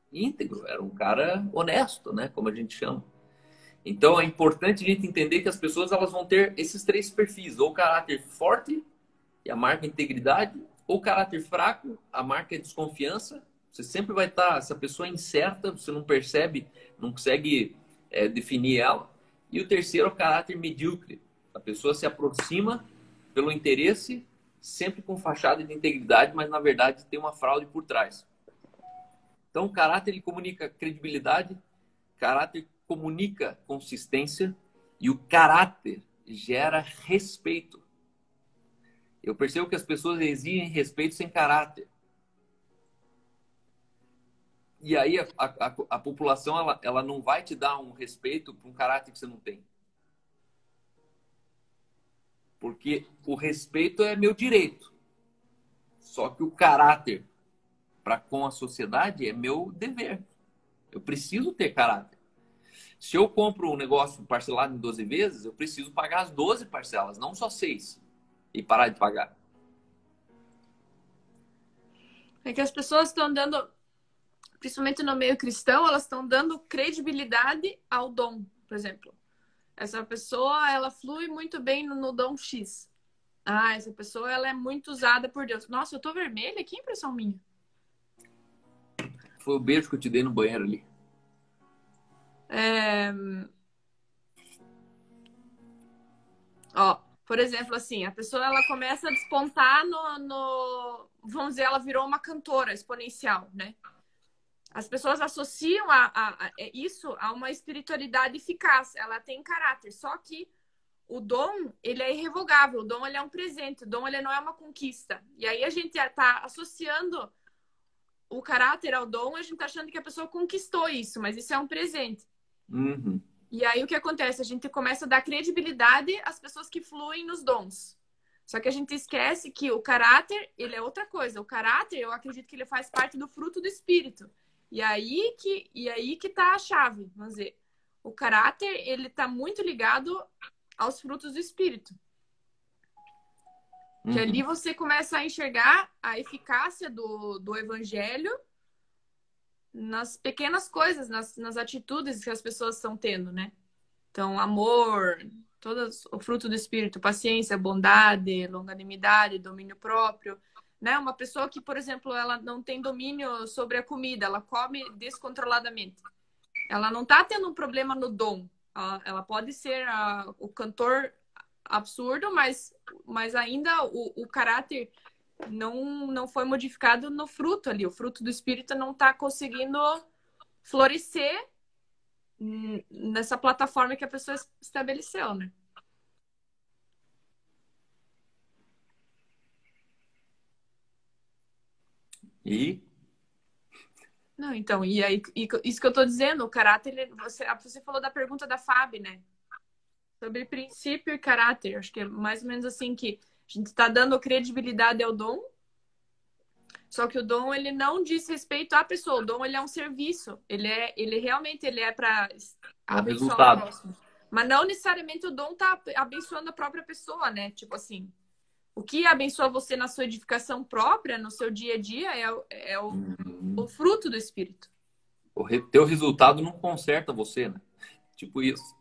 íntegro, era um cara honesto, né? Como a gente chama. Então é importante a gente entender que as pessoas elas vão ter esses três perfis: ou caráter forte, e a marca é integridade, ou caráter fraco, a marca é desconfiança. Você sempre vai estar, essa pessoa é incerta, você não percebe, não consegue definir ela. E o terceiro é o caráter medíocre. A pessoa se aproxima pelo interesse, sempre com fachada de integridade, mas na verdade tem uma fraude por trás. Então o caráter ele comunica credibilidade, caráter comunica consistência e o caráter gera respeito. Eu percebo que as pessoas exigem respeito sem caráter. E aí a população ela não vai te dar um respeito para um caráter que você não tem. Porque o respeito é meu direito. Só que o caráter para com a sociedade é meu dever. Eu preciso ter caráter. Se eu compro um negócio parcelado em 12 vezes, eu preciso pagar as 12 parcelas, não só 6. E parar de pagar. É que as pessoas estão dando, principalmente no meio cristão, elas estão dando credibilidade ao dom, por exemplo. Essa pessoa, ela flui muito bem no dom X. Ah, essa pessoa, ela é muito usada por Deus. Nossa, eu tô vermelha? Que impressão minha. Foi o beijo que eu te dei no banheiro ali. Ó, por exemplo, assim, a pessoa, ela começa a despontar vamos dizer, ela virou uma cantora exponencial, né? As pessoas associam isso a uma espiritualidade eficaz. Ela tem caráter. Só que o dom, ele é irrevogável. O dom, ele é um presente. O dom, ele não é uma conquista. E aí a gente está associando o caráter ao dom, a gente está achando que a pessoa conquistou isso, mas isso é um presente. Uhum. E aí o que acontece? A gente começa a dar credibilidade às pessoas que fluem nos dons. Só que a gente esquece que o caráter, ele é outra coisa. O caráter, eu acredito que ele faz parte do fruto do espírito. E aí que tá a chave, vamos dizer. O caráter, ele tá muito ligado aos frutos do espírito. Que ali você começa a enxergar a eficácia do evangelho nas pequenas coisas, nas atitudes que as pessoas estão tendo, né? Então, amor, o fruto do espírito, paciência, bondade, longanimidade, domínio próprio, né? Uma pessoa que, por exemplo, ela não tem domínio sobre a comida, ela come descontroladamente. Ela não tá tendo um problema no dom. Ela pode ser o cantor absurdo, mas ainda o caráter não foi modificado no fruto ali. O fruto do espírito não tá conseguindo florescer nessa plataforma que a pessoa estabeleceu, né? E? Não, então, e aí, isso que eu tô dizendo, o caráter, você falou da pergunta da Fábio, né? Sobre princípio e caráter. Acho que é mais ou menos assim que a gente tá dando credibilidade ao dom, só que o dom, ele não diz respeito à pessoa. O dom, ele é um serviço. Ele realmente, ele é para abençoar o próximo. Mas não necessariamente o dom tá abençoando a própria pessoa, né? Tipo assim, o que abençoa você na sua edificação própria, no seu dia a dia, é o fruto do Espírito. Teu resultado não conserta você, né? Tipo isso.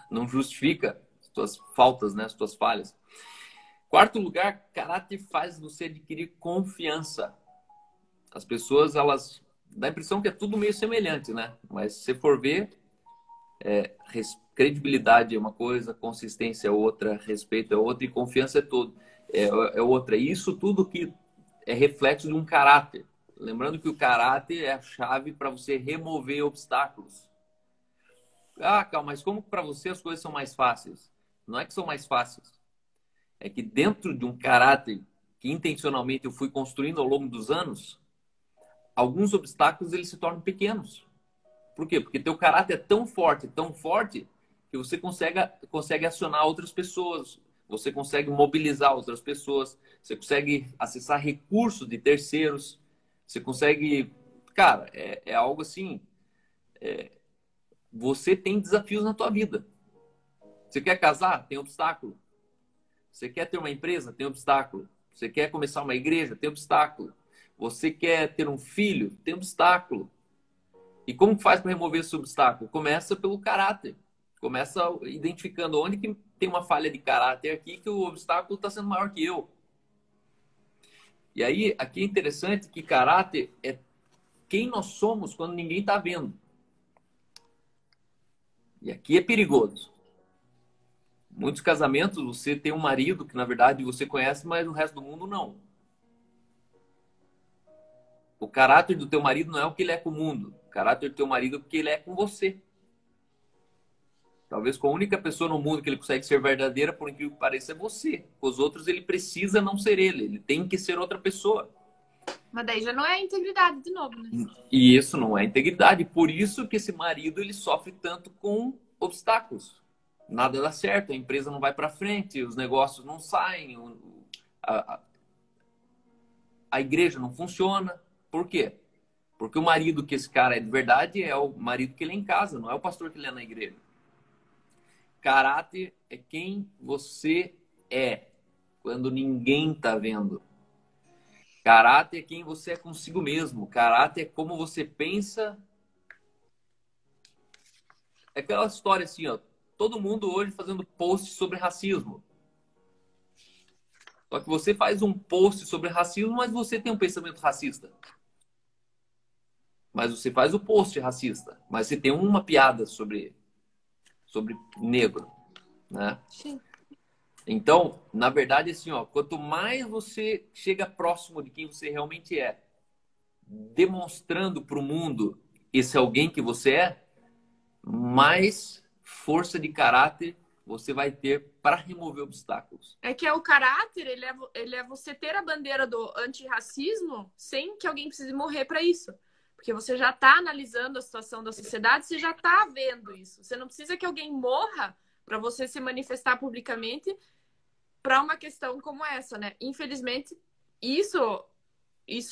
Não justifica as tuas faltas, né? As tuas falhas. Quarto lugar, caráter faz você adquirir confiança. As pessoas, elas dá a impressão que é tudo meio semelhante, né? Mas se você for ver, credibilidade é uma coisa, consistência é outra, respeito é outra e confiança é outra. E isso tudo que é reflexo de um caráter. Lembrando que o caráter é a chave para você remover obstáculos. Ah, calma, mas como para você as coisas são mais fáceis? Não é que são mais fáceis. É que dentro de um caráter que intencionalmente eu fui construindo ao longo dos anos, alguns obstáculos eles se tornam pequenos. Por quê? Porque teu caráter é tão forte, que você consegue acionar outras pessoas, você consegue mobilizar outras pessoas, você consegue acessar recursos de terceiros, você consegue... Cara, é algo assim... Você tem desafios na tua vida. Você quer casar? Tem obstáculo. Você quer ter uma empresa? Tem obstáculo. Você quer começar uma igreja? Tem obstáculo. Você quer ter um filho? Tem obstáculo. E como faz para remover esse obstáculo? Começa pelo caráter. Começa identificando onde que tem uma falha de caráter aqui que o obstáculo está sendo maior que eu. E aí, aqui é interessante que caráter é quem nós somos quando ninguém está vendo. E aqui é perigoso. Muitos casamentos, você tem um marido que, na verdade, você conhece, mas o resto do mundo não. O caráter do teu marido não é o que ele é com o mundo. O caráter do teu marido é o que ele é com você. Talvez com a única pessoa no mundo que ele consegue ser verdadeira, por incrível que pareça, é você. Com os outros, ele precisa não ser ele. Ele tem que ser outra pessoa. Mas daí já não é integridade de novo, né? E isso não é integridade. Por isso que esse marido ele sofre tanto com obstáculos. Nada dá certo, a empresa não vai para frente, os negócios não saem, a igreja não funciona. Por quê? Porque o marido que esse cara é de verdade é o marido que ele é em casa, não é o pastor que ele é na igreja. Caráter é quem você é quando ninguém está vendo. Caráter é quem você é consigo mesmo. Caráter é como você pensa. É aquela história assim, ó. Todo mundo hoje fazendo post sobre racismo. Só que você faz um post sobre racismo, mas você tem um pensamento racista. Mas você faz o post racista. Mas você tem uma piada sobre negro, né? Sim. Então, na verdade, assim, ó, quanto mais você chega próximo de quem você realmente é, demonstrando para o mundo esse alguém que você é, mais força de caráter você vai ter para remover obstáculos. É que o caráter, ele é você ter a bandeira do antirracismo sem que alguém precise morrer para isso. Porque você já está analisando a situação da sociedade, você já está vendo isso. Você não precisa que alguém morra para você se manifestar publicamente para uma questão como essa, né? Infelizmente, isso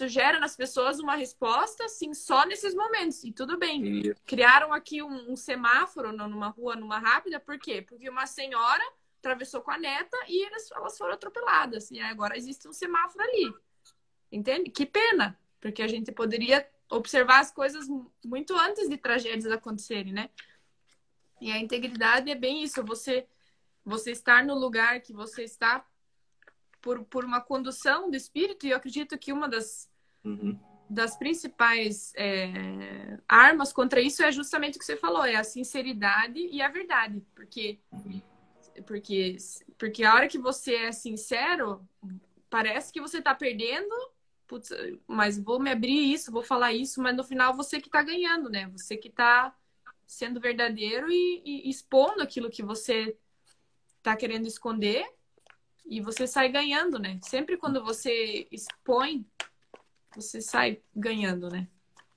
gera nas pessoas uma resposta, assim, só nesses momentos. E tudo bem. E... Criaram aqui um semáforo numa rua, numa rápida. Por quê? Porque uma senhora atravessou com a neta e elas foram atropeladas. E agora existe um semáforo ali. Entende? Que pena. Porque a gente poderia observar as coisas muito antes de tragédias acontecerem, né? E a integridade é bem isso. Você estar no lugar que você está por uma condução do espírito, e eu acredito que uma das principais armas contra isso é justamente o que você falou, é a sinceridade e a verdade. Porque a hora que você é sincero, parece que você está perdendo, putz, mas vou me abrir isso, vou falar isso, mas no final você que está ganhando, né? Você que está sendo verdadeiro e expondo aquilo que você está querendo esconder, e você sai ganhando, né? Sempre quando você expõe, você sai ganhando, né?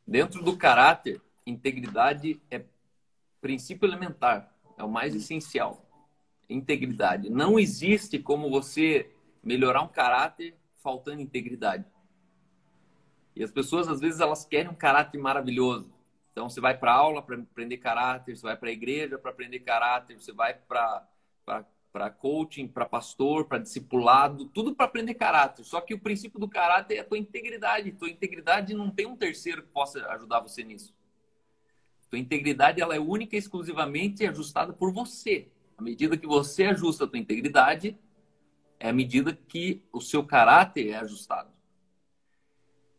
Dentro do caráter, integridade é princípio elementar, é o mais essencial. Integridade. Não existe como você melhorar um caráter faltando integridade. E as pessoas, às vezes, elas querem um caráter maravilhoso. Então, você vai para aula para aprender caráter, você vai para a igreja para aprender caráter, você vai para coaching, para pastor, para discipulado, tudo para aprender caráter. Só que o princípio do caráter é a tua integridade. Tua integridade não tem um terceiro que possa ajudar você nisso. Tua integridade ela é única e exclusivamente ajustada por você. À medida que você ajusta a tua integridade, é a medida que o seu caráter é ajustado.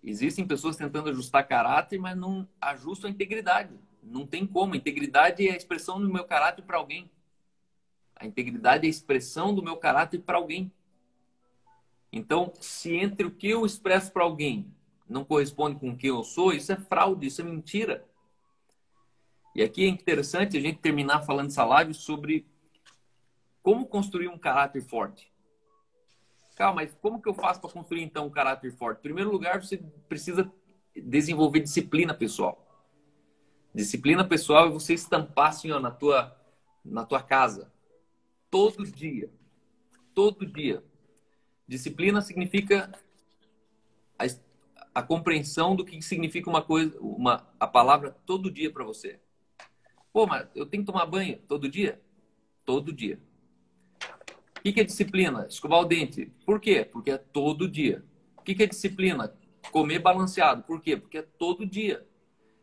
Existem pessoas tentando ajustar caráter, mas não ajustam a integridade. Não tem como. A integridade é a expressão do meu caráter para alguém. A integridade é a expressão do meu caráter para alguém. Então, se entre o que eu expresso para alguém não corresponde com o que eu sou, isso é fraude, isso é mentira. E aqui é interessante a gente terminar falando essa live sobre como construir um caráter forte. Calma, mas como que eu faço para construir então um caráter forte? Em primeiro lugar, você precisa desenvolver disciplina pessoal. Disciplina pessoal é você estampar assim, ó, na tua casa. Todo dia. Todo dia. Disciplina significa a, a compreensão do que significa uma coisa, a palavra todo dia para você. Pô, mas eu tenho que tomar banho todo dia? Todo dia. O que é disciplina? Escovar o dente. Por quê? Porque é todo dia. O que é disciplina? Comer balanceado. Por quê? Porque é todo dia.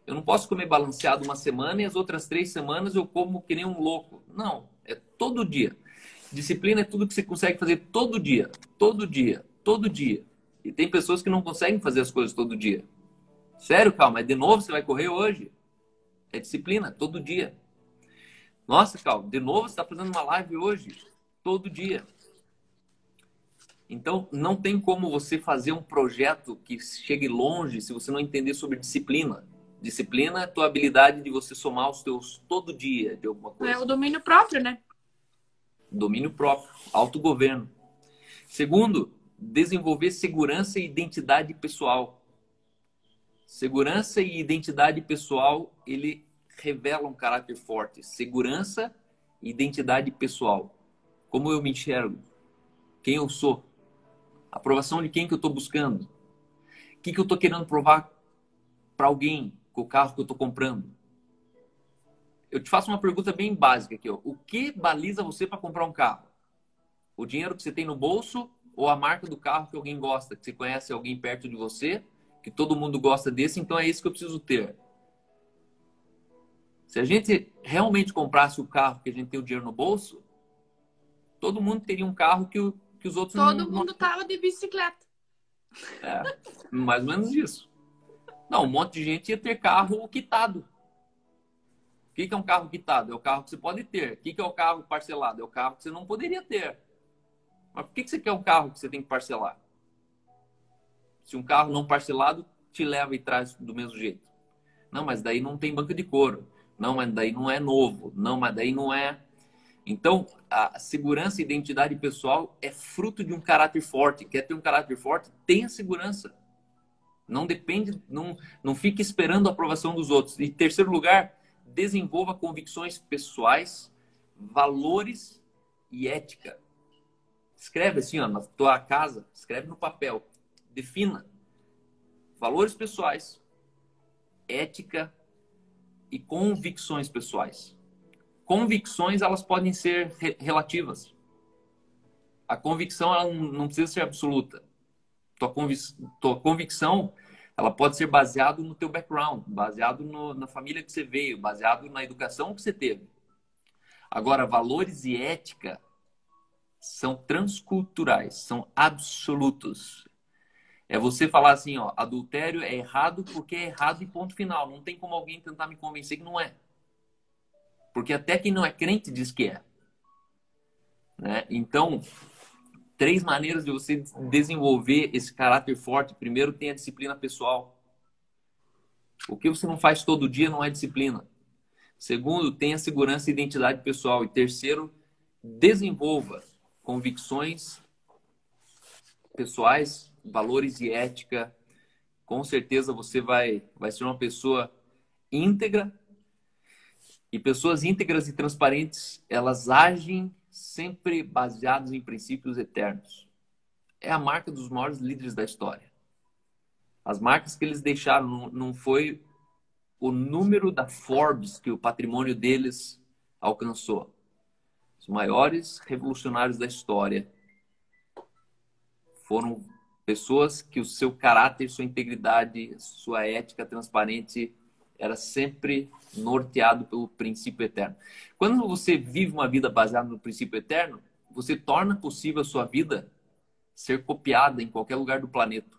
Eu não posso comer balanceado uma semana e as outras 3 semanas eu como que nem um louco. Não, é todo dia. Disciplina é tudo que você consegue fazer todo dia. Todo dia. Todo dia. E tem pessoas que não conseguem fazer as coisas todo dia. Sério, calma, mas de novo você vai correr hoje? É disciplina, todo dia. Nossa, calma, de novo você está fazendo uma live hoje? Todo dia. Então, não tem como você fazer um projeto que chegue longe se você não entender sobre disciplina. Disciplina é a tua habilidade de você somar os teus todo dia de alguma coisa. É o domínio próprio, né? Domínio próprio, autogoverno. Segundo, desenvolver segurança e identidade pessoal. Segurança e identidade pessoal, ele revela um caráter forte. Segurança e identidade pessoal. Como eu me enxergo? Quem eu sou? A aprovação de quem que eu estou buscando? O que eu estou querendo provar para alguém com o carro que eu estou comprando? Eu te faço uma pergunta bem básica aqui. Ó. O que baliza você para comprar um carro? O dinheiro que você tem no bolso ou a marca do carro que alguém gosta? Que você conhece alguém perto de você, que todo mundo gosta desse, então é isso que eu preciso ter. Se a gente realmente comprasse o carro que a gente tem o dinheiro no bolso, todo mundo teria um carro que os outros Todo mundo tava de bicicleta. É, mais ou menos isso. Não, um monte de gente ia ter carro quitado. O que é um carro quitado? É o carro que você pode ter. O que é o carro parcelado? É o carro que você não poderia ter. Mas por que você quer um carro que você tem que parcelar? Se um carro não parcelado te leva e traz do mesmo jeito. Não, mas daí não tem banca de couro. Não, mas daí não é novo. Não, mas daí não é... Então, a segurança e identidade pessoal é fruto de um caráter forte. Quer ter um caráter forte? Tenha segurança. Não depende, não fique esperando a aprovação dos outros. E, em terceiro lugar, desenvolva convicções pessoais, valores e ética. Escreve assim, ó, na tua casa, escreve no papel. Defina valores pessoais, ética e convicções pessoais. Convicções, elas podem ser relativas. A convicção, ela não precisa ser absoluta. Tua convicção, ela pode ser baseada no teu background, baseado na família que você veio, baseado na educação que você teve. Agora, valores e ética são transculturais, são absolutos. É você falar assim, ó, adultério é errado porque é errado e ponto final. Não tem como alguém tentar me convencer que não é. Porque até quem não é crente diz que é. Né? Então, 3 maneiras de você desenvolver esse caráter forte. Primeiro, tem a disciplina pessoal. O que você não faz todo dia não é disciplina. Segundo, tenha segurança e identidade pessoal. E terceiro, desenvolva convicções pessoais, valores e ética. Com certeza você vai ser uma pessoa íntegra. E pessoas íntegras e transparentes, elas agem sempre baseadas em princípios eternos. É a marca dos maiores líderes da história. As marcas que eles deixaram não foi o número da Forbes que o patrimônio deles alcançou. Os maiores revolucionários da história foram pessoas que o seu caráter, sua integridade, sua ética transparente era sempre norteado pelo princípio eterno. Quando você vive uma vida baseada no princípio eterno, você torna possível a sua vida ser copiada em qualquer lugar do planeta.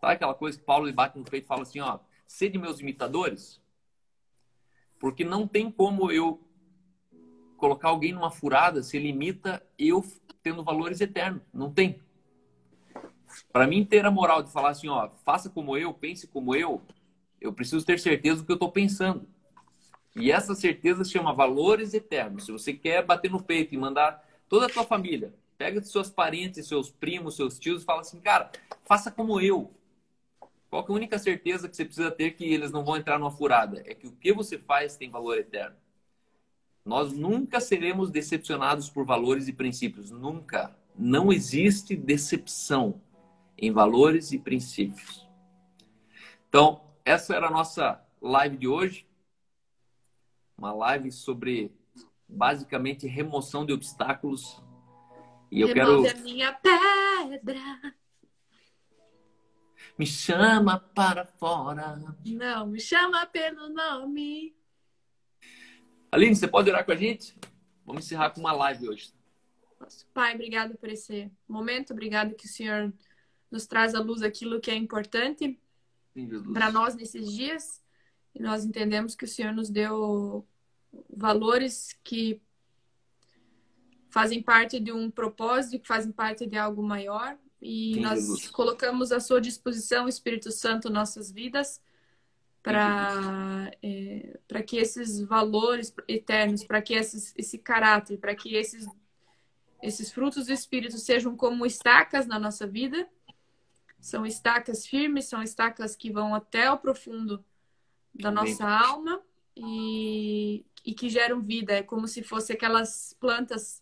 Sabe aquela coisa que Paulo bate no peito e fala assim, ó, sede meus imitadores? Porque não tem como eu colocar alguém numa furada se ele imita eu tendo valores eternos. Não tem. Para mim ter a moral de falar assim, ó, faça como eu, pense como eu preciso ter certeza do que eu estou pensando. E essa certeza se chama valores eternos. Se você quer bater no peito e mandar toda a tua família Pega dos seus parentes, seus primos, seus tios e fala assim, cara, faça como eu. Qual que é a única certeza que você precisa ter que eles não vão entrar numa furada? É que o que você faz tem valor eterno. Nós nunca seremos decepcionados por valores e princípios. Nunca. Não existe decepção em valores e princípios. Então, essa era a nossa live de hoje. Uma live sobre, basicamente, remoção de obstáculos. E eu Remove quero... a minha pedra. Me chama para fora. Não, me chama pelo nome. Aline, você pode orar com a gente? Vamos encerrar com uma live hoje. Pai, obrigado por esse momento. Obrigado que o Senhor nos traz à luz aquilo que é importante para nós nesses dias. E nós entendemos que o Senhor nos deu valores que fazem parte de um propósito, que fazem parte de algo maior. E Sim, nós Jesus. colocamos à sua disposição, Espírito Santo, nossas vidas, para que esses valores eternos, para que esse caráter, para que esses frutos do Espírito sejam como estacas na nossa vida. São estacas firmes, são estacas que vão até o profundo da nossa alma e que geram vida. É como se fossem aquelas plantas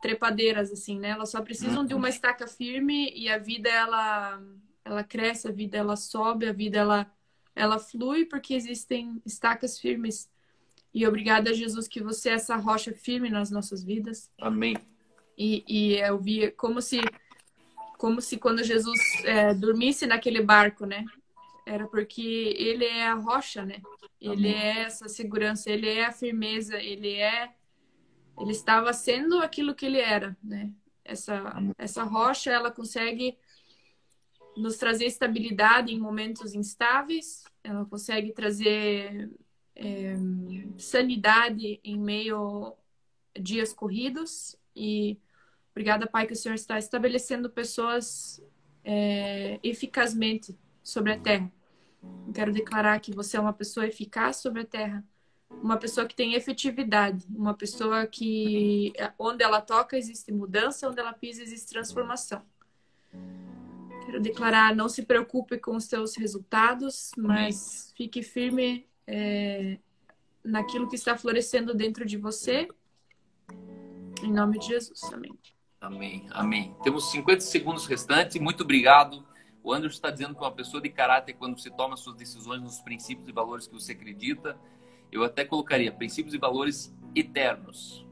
trepadeiras, assim, né? Elas só precisam de uma estaca firme e a vida, ela cresce, a vida, ela sobe, a vida, ela flui porque existem estacas firmes. E obrigada, Jesus, que você é essa rocha firme nas nossas vidas. Amém. E eu vi como se quando Jesus dormisse naquele barco, né? Era porque ele é a rocha, né? Ele é essa segurança, ele é a firmeza, ele estava sendo aquilo que ele era, né? Essa rocha, ela consegue nos trazer estabilidade em momentos instáveis, ela consegue trazer sanidade em meio a dias corridos. E obrigada, Pai, que o Senhor está estabelecendo pessoas eficazmente sobre a terra. Eu quero declarar que você é uma pessoa eficaz sobre a terra, uma pessoa que tem efetividade, uma pessoa que onde ela toca existe mudança, onde ela pisa existe transformação. Quero declarar, não se preocupe com os seus resultados, mas fique firme naquilo que está florescendo dentro de você. Em nome de Jesus, amém. Amém, amém. Temos 50 segundos restantes. Muito obrigado. O Anderson está dizendo que uma pessoa de caráter, quando você toma suas decisões nos princípios e valores que você acredita, eu até colocaria princípios e valores eternos.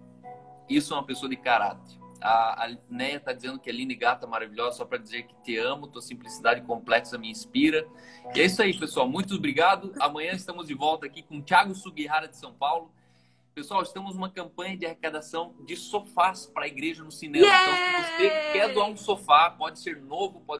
Isso é uma pessoa de caráter. A Neia está dizendo que é linda e gata, maravilhosa, só para dizer que te amo, tua simplicidade complexa me inspira. E é isso aí, pessoal. Muito obrigado. Amanhã estamos de volta aqui com o Thiago Sugihara de São Paulo. Pessoal, estamos numa campanha de arrecadação de sofás para a igreja no cinema. Então, se você quer doar um sofá, pode ser novo, pode